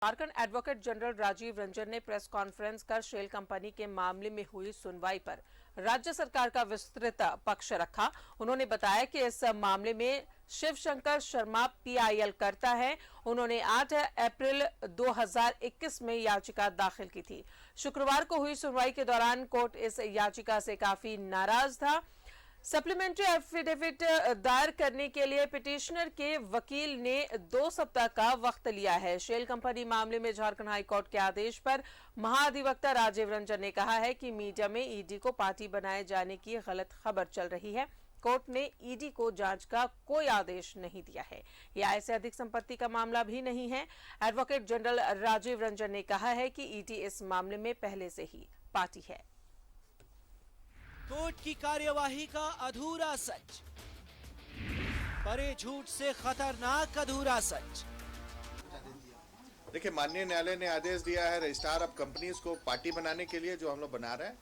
Jharkhand advocate general Rajiv Ranjan ने press conference कर shell company के मामले में हुई सुनवाई पर राज्य सरकार का विस्तृत पक्ष रखा। उन्होंने बताया कि इस मामले में शिवशंकर शर्मा पीआईएल करता है। उन्होंने 8 अप्रैल 2021 में याचिका दाखिल की थी। शुक्रवार को हुई सुनवाई के दौरान कोर्ट इस याचिका से काफी नाराज था। सप्लीमेंट्री एफिडेविट दायर करने के लिए पिटिशनर के वकील ने 2 सप्ताह का वक्त लिया है। शेल कंपनी मामले में झारखंड हाईकोर्ट के आदेश पर महाधिवक्ता राजीव रंजन ने कहा है कि मीडिया में ईडी को पार्टी बनाए जाने की गलत खबर चल रही है। कोर्ट ने ईडी को जांच का कोई आदेश नहीं दिया है। यह आय से अधिक संपत्ति का मामला भी नहीं है। एडवोकेट जनरल राजीव रंजन ने कहा है कि ईडी इस मामले में पहले से ही पार्टी है। कोर्ट की कार्यवाही का अधूरा सच, बड़े झूठ से खतरनाक अधूरा सच। देखिए, माननीय न्यायालय ने आदेश दिया है रजिस्ट्रार ऑफ कंपनीज को पार्टी बनाने के लिए, जो हम लोग बना रहे हैं।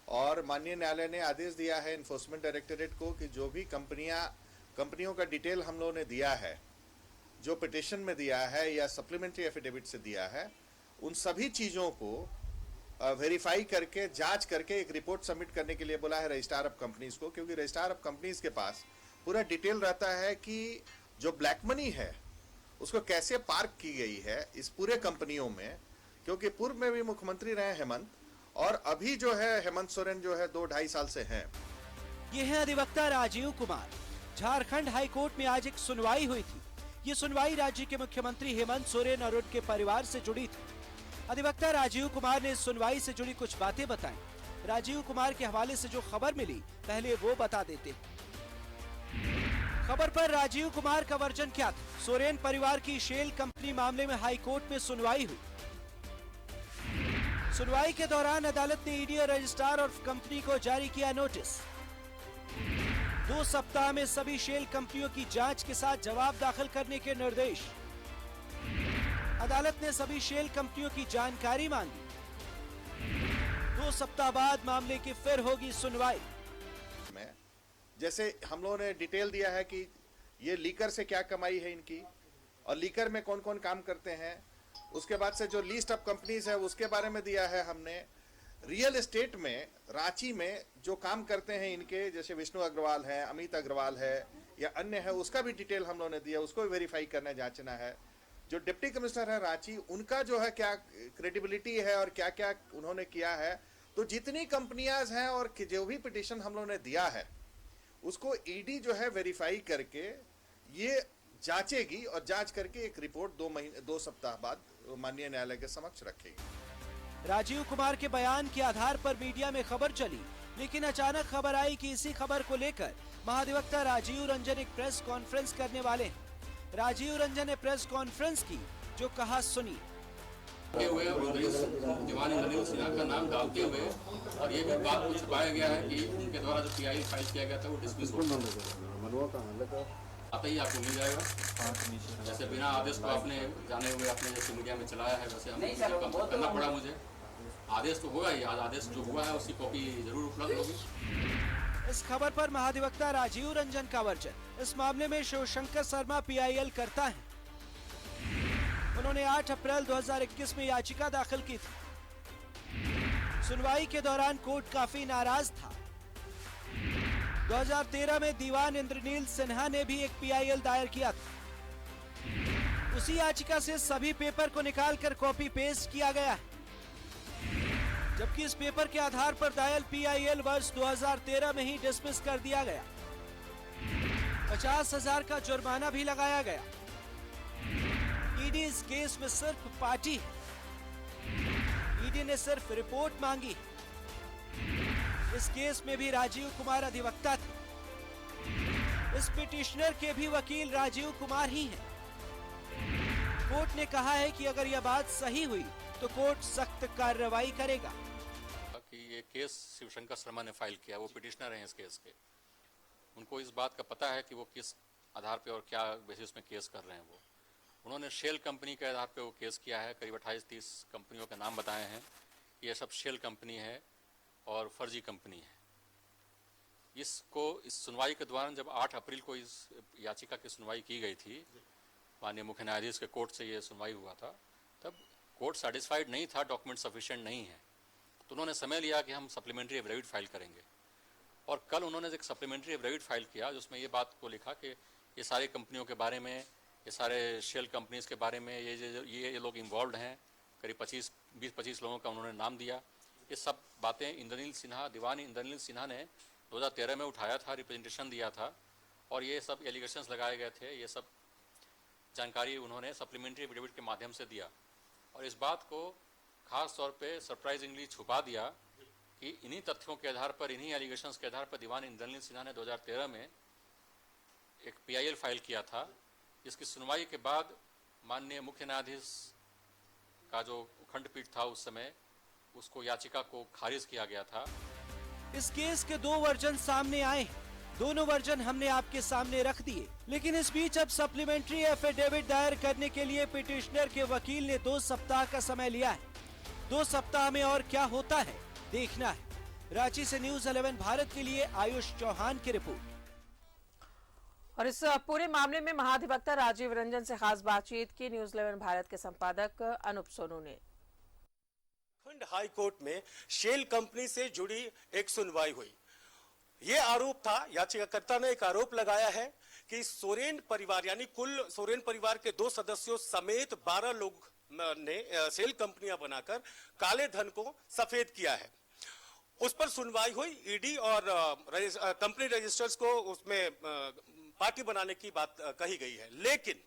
और माननीय न्यायालय ने आदेश दिया है इन्फोर्समेंट डायरेक्टरेट को कि जो भी कंपनियों का डिटेल हम लोगों ने दिया है, जो पिटिशन में दिया है या सप्लीमेंट्री एफिडेविट से दिया है, उन सभी चीज़ों को वेरीफाई करके जांच करके एक रिपोर्ट सबमिट करने के लिए बोला है रजिस्ट्रार ऑफ कंपनीज को। क्योंकि रजिस्ट्रार ऑफ कंपनीज के पास पूरा डिटेल रहता है कि जो ब्लैक मनी है उसको कैसे पार्क की गई है इस पूरे कंपनियों में। क्योंकि पूर्व में भी मुख्यमंत्री रहे हेमंत, और अभी जो है हेमंत सोरेन जो है 2-2.5 साल से हैं। ये है अधिवक्ता राजीव कुमार। झारखंड हाईकोर्ट में आज एक सुनवाई हुई थी। ये सुनवाई राज्य के मुख्यमंत्री हेमंत सोरेन और उनके परिवार से जुड़ी थी। अधिवक्ता राजीव कुमार ने इस सुनवाई से जुड़ी कुछ बातें बताई। राजीव कुमार के हवाले से जो खबर मिली, पहले वो बता देते हैं। खबर पर राजीव कुमार का वर्जन क्या था? सोरेन परिवार की शेल कंपनी मामले में हाईकोर्ट में सुनवाई हुई। सुनवाई के दौरान अदालत ने ईडी और रजिस्ट्रार ऑफ कंपनी को जारी किया नोटिस। 2 सप्ताह में सभी शेल कंपनियों की जांच के साथ जवाब दाखिल करने के निर्देश। अदालत ने सभी शेल कंपनियों की जानकारी मांगी। 2 सप्ताह बाद मामले की फिर होगी सुनवाई। जैसे हम लोगों ने डिटेल दिया है कि ये लीकर से क्या कमाई है इनकी, और लीकर में कौन कौन काम करते हैं। उसके बाद से जो लिस्ट ऑफ कंपनीज है उसके बारे में दिया है हमने। रियल एस्टेट में रांची में जो काम करते हैं इनके, जैसे विष्णु अग्रवाल है, अमित अग्रवाल है या अन्य है, उसका भी डिटेल हम लोगों ने दिया। उसको भी वेरीफाई करना, जांचना है। जो डिप्टी कमिश्नर है रांची, उनका जो है क्या क्रेडिबिलिटी है और क्या क्या उन्होंने किया है। तो जितनी कंपनियां हैं और जो भी पिटिशन हम लोगों ने दिया है उसको ईडी जो है वेरीफाई करके ये जांचेगी, और जांच करके एक रिपोर्ट 2 सप्ताह बाद माननीय न्यायालय के समक्ष रखेगी। राजीव कुमार के बयान के आधार पर मीडिया में खबर चली, लेकिन अचानक खबर आई कि इसी खबर को लेकर महाधिवक्ता राजीव रंजन एक प्रेस कॉन्फ्रेंस करने वाले हैं। राजीव रंजन ने प्रेस कॉन्फ्रेंस की, जो कहा सुनिए। दीवान इंद्रनील सिन्हा का नाम डालते हुए और ये भी बात को छुपाया गया है कि उनके द्वारा जो पीआई फाइल किया गया था वो डिसमिस हो गया। आता ही आपको मिल जाएगा। जैसे बिना आदेश को आपने जाने हुए अपने जैसे मीडिया में चलाया है, वैसे हमें करना पड़ा मुझे। आदेश तो होगा ही, आज आदेश जो हुआ है उसकी कॉपी जरूर उपलब्ध होगी। इस खबर पर महाधिवक्ता राजीव रंजन का वर्जन, इस मामले में शिवशंकर शर्मा पीआईएल करता है। उन्होंने 8 अप्रैल 2021 में याचिका दाखिल की थी। सुनवाई के दौरान कोर्ट काफी नाराज था। 2013 में दीवान इंद्रनील सिन्हा ने भी एक पीआईएल दायर किया था। उसी याचिका से सभी पेपर को निकालकर कॉपी पेस्ट किया गया है, जबकि इस पेपर के आधार पर दायर पीआईएल वर्ष 2013 में ही डिसमिस कर दिया गया। 50,000 का जुर्माना भी लगाया गया। ईडी इस केस में सिर्फ पार्टी है। ईडी ने सिर्फ रिपोर्ट मांगी। इस केस में भी राजीव कुमार अधिवक्ता थे। इस पिटिशनर के भी वकील राजीव कुमार ही हैं। कोर्ट ने कहा है कि अगर यह बात सही हुई तो कोर्ट सख्त कार्रवाई करेगा। कि ये केस शिवशंकर शर्मा ने फाइल किया, वो पिटिशनर हैं इस केस के। उनको इस बात का पता है कि वो किस आधार पे और क्या बेसिस में केस कर रहे हैं। उन्होंने शेल कंपनी के आधार पे वो केस किया है। करीब 28-30 कंपनियों के नाम बताए हैं। ये सब शेल कंपनी है और फर्जी कंपनी है। इसको इस सुनवाई के दौरान जब 8 अप्रैल को इस याचिका की सुनवाई की गई थी, माननीय मुख्य न्यायाधीश के कोर्ट से ये सुनवाई हुआ था, तब कोर्ट सेटिस्फाइड नहीं था, डॉक्यूमेंट सफिशिएंट नहीं है, तो उन्होंने समय लिया कि हम सप्लीमेंट्री एफिडेविट फाइल करेंगे। और कल उन्होंने एक सप्लीमेंट्री एफिडेविट फाइल किया जिसमें ये बात को लिखा कि ये सारी कंपनियों के बारे में, ये सारे शेल कंपनीज के बारे में ये लोग इन्वॉल्व हैं, करीब 20-25 लोगों का उन्होंने नाम दिया। ये सब बातें इंद्रनील सिन्हा, दीवान इंद्रनील सिन्हा ने 2013 में उठाया था, रिप्रेजेंटेशन दिया था, और ये सब एलिगेशंस लगाए गए थे। ये सब जानकारी उन्होंने सप्लीमेंट्री एफिडेविट के माध्यम से दिया और इस बात को खास तौर पे सरप्राइजिंगली छुपा दिया कि इन्हीं तथ्यों के आधार पर, इन्हीं एलिगेशंस के आधार पर दीवान इंद्रनील सिन्हा ने 2013 में एक PIL फाइल किया था, जिसकी सुनवाई के बाद माननीय मुख्य न्यायाधीश का जो खंडपीठ था उस समय, उसको याचिका को खारिज किया गया था। इस केस के 2 वर्जन सामने आए हैं। दोनों वर्जन हमने आपके सामने रख दिए, लेकिन इस बीच अब सप्लीमेंट्री एफिडेविट दायर करने के लिए पिटिशनर के वकील ने 2 सप्ताह का समय लिया है। 2 सप्ताह में और क्या होता है देखना है। रांची से न्यूज़ 11 भारत के लिए आयुष चौहान की रिपोर्ट। और इस पूरे मामले में महाधिवक्ता राजीव रंजन से खास बातचीत की न्यूज़ 11 भारत के संपादक अनूप सोनू ने। झारखंड हाई कोर्ट में शेल कंपनी से जुड़ी एक सुनवाई हुई। ये आरोप था, याचिकाकर्ता ने एक आरोप लगाया है कि सोरेन परिवार यानी कुल सोरेन परिवार के 2 सदस्यों समेत 12 लोग ने शेल कंपनियां बनाकर काले धन को सफेद किया है। उस पर सुनवाई हुई। ईडी और कंपनी रजिस्टर्स को उसमें पार्टी बनाने की बात कही गई है, लेकिन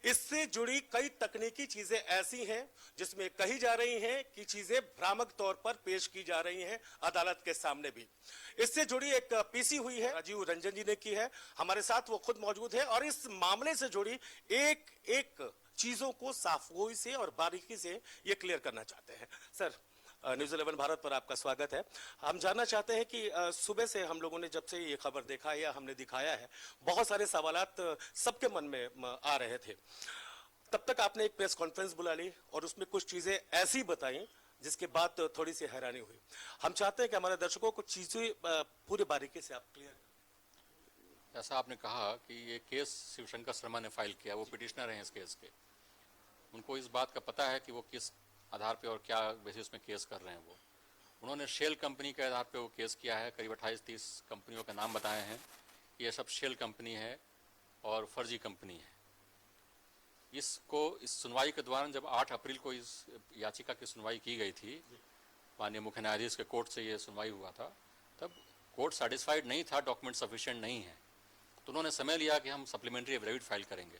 इससे जुड़ी कई तकनीकी चीजें ऐसी हैं जिसमें कही जा रही हैं कि चीजें भ्रामक तौर पर पेश की जा रही हैं अदालत के सामने भी। इससे जुड़ी एक पीसी हुई है, राजीव रंजन जी ने की है, हमारे साथ वो खुद मौजूद है और इस मामले से जुड़ी एक एक चीजों को साफगोई से और बारीकी से ये क्लियर करना चाहते हैं। सर, न्यूज़ 11 भारत पर आपका स्वागत है। हम जानना चाहते हैं कि सुबह से हम लोगों ने जब से ये खबर देखा या हमने दिखाया है, बहुत सारे सवालात सबके मन में आ रहे थे। तब तक आपने एक प्रेस कॉन्फ्रेंस बुला ली और उसमें कुछ चीजें ऐसी बताई जिसके बाद थोड़ी सी हैरानी हुई। हम चाहते हैं कि हमारे दर्शकों को चीजें पूरी बारीकी से आप क्लियर। ऐसा आपने कहा कि ये केस शिवशंकर शर्मा ने फाइल किया, वो पिटिशनर हैं इस केस के। उनको इस बात का पता है कि वो किस आधार पे और क्या बेसिस में केस कर रहे हैं। वो उन्होंने शेल कंपनी के आधार पे वो केस किया है। करीब 28-30 कंपनियों के नाम बताए हैं। ये सब शेल कंपनी है और फर्जी कंपनी है। इसको इस सुनवाई के दौरान जब 8 अप्रैल को इस याचिका की सुनवाई की गई थी, माननीय मुख्य न्यायाधीश के कोर्ट से ये सुनवाई हुआ था, तब कोर्ट सेटिस्फाइड नहीं था, डॉक्यूमेंट सफिशिएंट नहीं है, तो उन्होंने समय लिया कि हम सप्लीमेंट्री एफिडेविट फाइल करेंगे।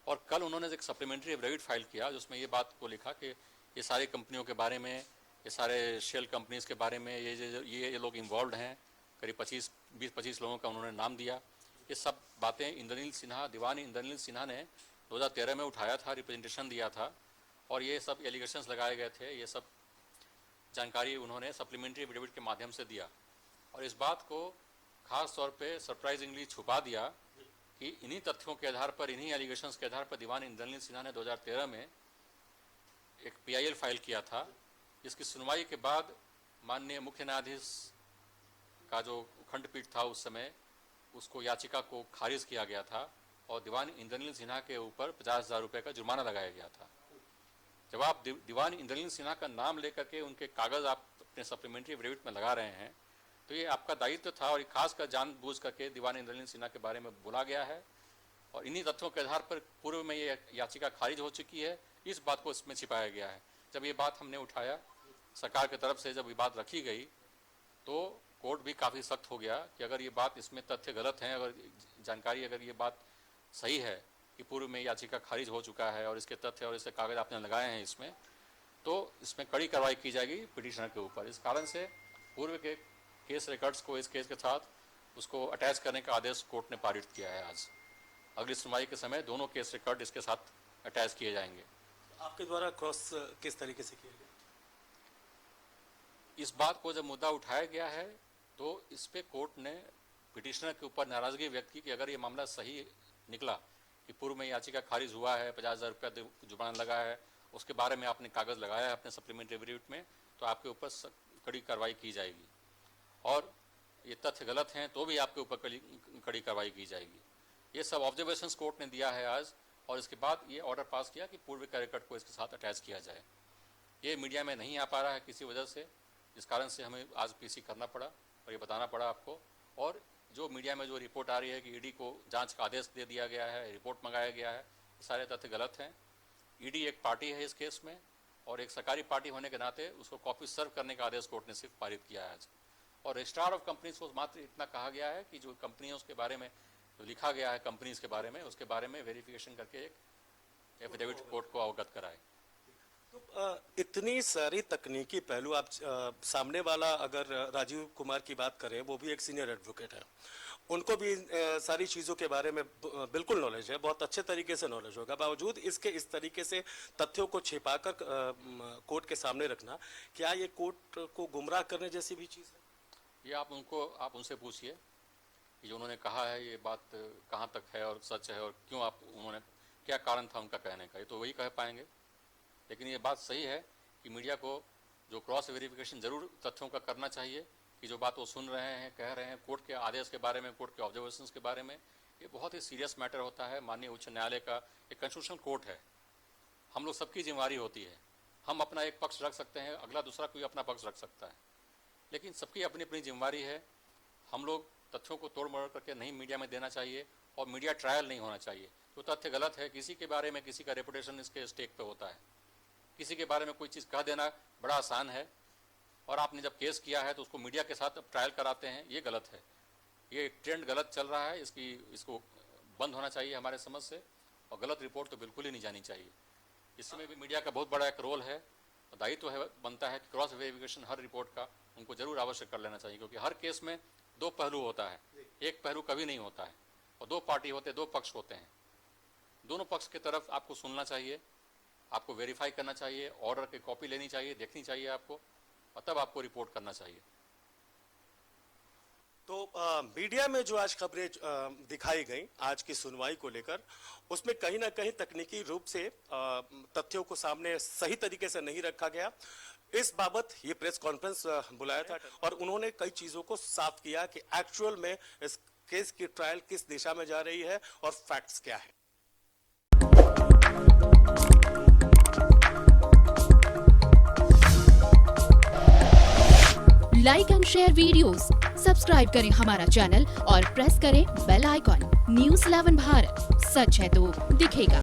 और कल उन्होंने एक सप्लीमेंट्री एफिडेविट फाइल किया जिसमें ये बात को लिखा कि ये सारी कंपनियों के बारे में, ये सारे शेल कंपनीज के बारे में, ये लोग इन्वॉल्व हैं, करीब 20-25 लोगों का उन्होंने नाम दिया। ये सब बातें इंद्रनील सिन्हा, दीवान इंद्रनील सिन्हा ने 2013 में उठाया था, रिप्रेजेंटेशन दिया था, और ये सब एलिगेशंस लगाए गए थे। ये सब जानकारी उन्होंने सप्लीमेंट्री एफिडेविट के माध्यम से दिया और इस बात को खास तौर पे सरप्राइजिंगली छुपा दिया कि इन्हीं तथ्यों के आधार पर, इन्हीं एलिगेशंस के आधार पर दीवान इंद्रनील सिन्हा ने 2013 में एक PIL फाइल किया था, जिसकी सुनवाई के बाद माननीय मुख्य न्यायाधीश का जो खंडपीठ था उस समय, उसको याचिका को खारिज किया गया था और दीवान इंद्रनील सिन्हा के ऊपर 50,000 रुपये का जुर्माना लगाया गया था। जब आप दीवान इंद्रनील सिन्हा का नाम लेकर के उनके कागज़ आप अपने सप्लीमेंट्री एफिडेविट में लगा रहे हैं, तो ये आपका दायित्व था और खासकर जानबूझ करके दीवान इंद्रनील सिन्हा के बारे में बोला गया है और इन्हीं तथ्यों के आधार पर पूर्व में ये याचिका खारिज हो चुकी है। इस बात को इसमें छिपाया गया है। जब ये बात हमने उठाया, सरकार की तरफ से जब ये बात रखी गई, तो कोर्ट भी काफ़ी सख्त हो गया कि अगर ये बात, इसमें तथ्य गलत हैं, अगर जानकारी, अगर ये बात सही है कि पूर्व में याचिका खारिज हो चुका है और इसके तथ्य और इसके कागज आपने लगाए हैं इसमें, तो इसमें कड़ी कार्रवाई की जाएगी पिटिशनर के ऊपर। इस कारण से पूर्व के केस रिकॉर्ड्स को इस केस के साथ उसको अटैच करने का आदेश कोर्ट ने पारित किया है। आज अगली सुनवाई के समय दोनों केस रिकॉर्ड इसके साथ अटैच किए जाएंगे। आपके द्वारा क्रॉस किस तरीके से किया गया? इस बात को जब मुद्दा उठाया गया है तो इस पे कोर्ट ने पिटिशनर के ऊपर नाराजगी व्यक्त की कि अगर ये मामला सही निकला कि पूर्व में याचिका खारिज हुआ है, 50,000 रुपया जुर्माना लगा है, उसके बारे में आपने कागज़ लगाया है अपने सप्लीमेंट्री एफिडेविट में, तो आपके ऊपर कड़ी कार्रवाई की जाएगी और ये तथ्य गलत हैं तो भी आपके ऊपर कड़ी कार्रवाई की जाएगी। ये सब ऑब्जर्वेशंस कोर्ट ने दिया है आज और इसके बाद ये ऑर्डर पास किया कि पूर्व कैरिकट को इसके साथ अटैच किया जाए। ये मीडिया में नहीं आ पा रहा है किसी वजह से, जिस कारण से हमें आज पीसी करना पड़ा और ये बताना पड़ा आपको। और जो मीडिया में जो रिपोर्ट आ रही है कि ईडी को जांच का आदेश दे दिया गया है, रिपोर्ट मंगाया गया है, ये सारे तथ्य गलत हैं। ईडी एक पार्टी है इस केस में, और एक सरकारी पार्टी होने के नाते उसको कॉपी सर्व करने का आदेश कोर्ट ने सिर्फ पारित किया है आज। और रजिस्ट्रार ऑफ कंपनीज को मात्र इतना कहा गया है कि जो कंपनियों के बारे में जो लिखा गया है कंपनीज के बारे में, उसके बारे में वेरिफिकेशन करके एक एफिडेविट कोर्ट को अवगत कराए। तो इतनी सारी तकनीकी पहलू आप सामने वाला अगर राजीव कुमार की बात करें, वो भी एक सीनियर एडवोकेट है, उनको भी सारी चीज़ों के बारे में बिल्कुल नॉलेज है, बहुत अच्छे तरीके से नॉलेज होगा। बावजूद इसके इस तरीके से तथ्यों को छिपाकर कोर्ट के सामने रखना, क्या ये कोर्ट को गुमराह करने जैसी भी चीज़ है? ये आप उनसे पूछिए कि जो उन्होंने कहा है ये बात कहाँ तक है और सच है, और क्यों उन्होंने क्या कारण था उनका कहने का, ये तो वही कह पाएंगे। लेकिन ये बात सही है कि मीडिया को जो क्रॉस वेरिफिकेशन जरूर तथ्यों का करना चाहिए कि जो बात वो सुन रहे हैं, कह रहे हैं कोर्ट के आदेश के बारे में, कोर्ट के ऑब्जर्वेशंस के बारे में, ये बहुत ही सीरियस मैटर होता है। माननीय उच्च न्यायालय का एक कॉन्स्टिट्यूशनल कोर्ट है, हम लोग सबकी जिम्मेवारी होती है। हम अपना एक पक्ष रख सकते हैं, अगला दूसरा कोई अपना पक्ष रख सकता है, लेकिन सबकी अपनी अपनी जिम्मेवारी है। हम लोग तथ्यों को तोड़ मरोड़ करके नहीं मीडिया में देना चाहिए, और मीडिया ट्रायल नहीं होना चाहिए। तो तथ्य गलत है, किसी के बारे में किसी का रेपुटेशन इसके स्टेक पे होता है, किसी के बारे में कोई चीज़ कह देना बड़ा आसान है, और आपने जब केस किया है तो उसको मीडिया के साथ अब ट्रायल कराते हैं, ये गलत है। ये ट्रेंड गलत चल रहा है, इसको बंद होना चाहिए हमारे समझ से, और गलत रिपोर्ट तो बिल्कुल ही नहीं जानी चाहिए। इसमें भी मीडिया का बहुत बड़ा एक रोल है, दायित्व है, बनता है कि क्रॉस वेरिफिकेशन हर रिपोर्ट का उनको जरूर आवश्यक कर लेना चाहिए, क्योंकि हर केस में दो पहलू होता है, एक पहलू कभी नहीं होता है, और दो पार्टी होते हैं, दो पक्ष होते हैं। दोनों पक्ष की तरफ आपको सुनना चाहिए, आपको वेरीफाई करना चाहिए, ऑर्डर की कॉपी लेनी चाहिए, देखनी चाहिए आपको, और तब आपको रिपोर्ट करना चाहिए। तो मीडिया में जो आज खबरें दिखाई गई आज की सुनवाई को लेकर, उसमें कहीं ना कहीं तकनीकी रूप से तथ्यों को सामने सही तरीके से नहीं रखा गया। इस बाबत ये प्रेस कॉन्फ्रेंस बुलाया था, और उन्होंने कई चीजों को साफ किया कि एक्चुअल में इस केस की ट्रायल किस दिशा में जा रही है और फैक्ट्स क्या है। Like and share videos, subscribe करें हमारा चैनल और प्रेस करें बेल आइकॉन। News 11 भारत, सच है तो दिखेगा।